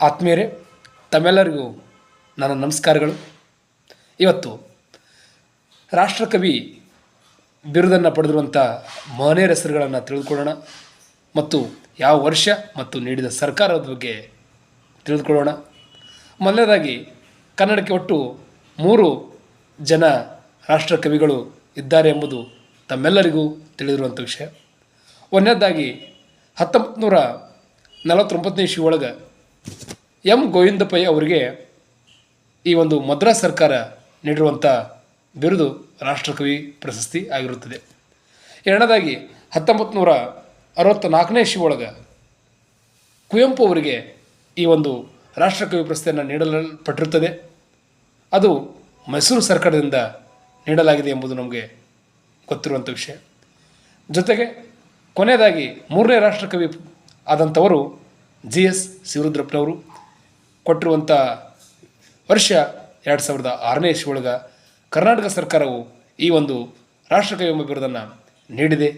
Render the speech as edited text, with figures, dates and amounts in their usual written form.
ಆತ್ಮೀಯರೇ, ತಮ್ಮೆಲ್ಲರಿಗೂ ನನ್ನ ನಮಸ್ಕಾರಗಳು. ಇವತ್ತು ರಾಷ್ಟ್ರಕವಿ ಬಿರುದನ್ನು ಪಡೆದಿರುವಂಥ ಮಹನೀಯರ ಹೆಸರುಗಳನ್ನು ತಿಳಿದುಕೊಳ್ಳೋಣ ಮತ್ತು ಯಾವ ವರ್ಷ ಮತ್ತು ನೀಡಿದ ಸರ್ಕಾರದ ಬಗ್ಗೆ ತಿಳಿದುಕೊಳ್ಳೋಣ. ಮೊದಲನೇದಾಗಿ ಕನ್ನಡಕ್ಕೆ ಒಟ್ಟು 3 ಜನ ರಾಷ್ಟ್ರಕವಿಗಳು ಇದ್ದಾರೆ ಎಂಬುದು ತಮ್ಮೆಲ್ಲರಿಗೂ ತಿಳಿದಿರುವಂಥ ವಿಷಯ. ಒಂದನೇದಾಗಿ 1949ನೇ ಇಸ್ವಿ ಒಳಗೆ ಎಂ ಗೋವಿಂದ ಪೈ ಅವರಿಗೆ ಈ ಒಂದು ಮದ್ರಾಸ್ ಸರ್ಕಾರ ನೀಡಿರುವಂಥ ಬಿರುದು ರಾಷ್ಟ್ರಕವಿ ಪ್ರಶಸ್ತಿ ಆಗಿರುತ್ತದೆ. ಎರಡನೇದಾಗಿ 1964ನೇ ಇಸ್ವಿ ಒಳಗೆ ಕುವೆಂಪು ಅವರಿಗೆ ಈ ಒಂದು ರಾಷ್ಟ್ರಕವಿ ಪ್ರಶಸ್ತಿಯನ್ನು ನೀಡಲ್ಪಟ್ಟಿರುತ್ತದೆ. ಅದು ಮೈಸೂರು ಸರ್ಕಾರದಿಂದ ನೀಡಲಾಗಿದೆ ಎಂಬುದು ನಮಗೆ ಗೊತ್ತಿರುವಂಥ ವಿಷಯ. ಜೊತೆಗೆ ಕೊನೆಯದಾಗಿ 3ನೇ ರಾಷ್ಟ್ರಕವಿ ಆದಂಥವರು GS ಶಿವರುದ್ರಪ್ಪನವರು ಕೊಟ್ಟಿರುವಂಥ ವರ್ಷ 2006ನೇ ಇಸ್ವಿ ಒಳಗೆ ಕರ್ನಾಟಕ ಸರ್ಕಾರವು ಈ ಒಂದು ರಾಷ್ಟ್ರಕವಿ ಎಂಬ ಬಿರುದನ್ನು ನೀಡಿದೆ.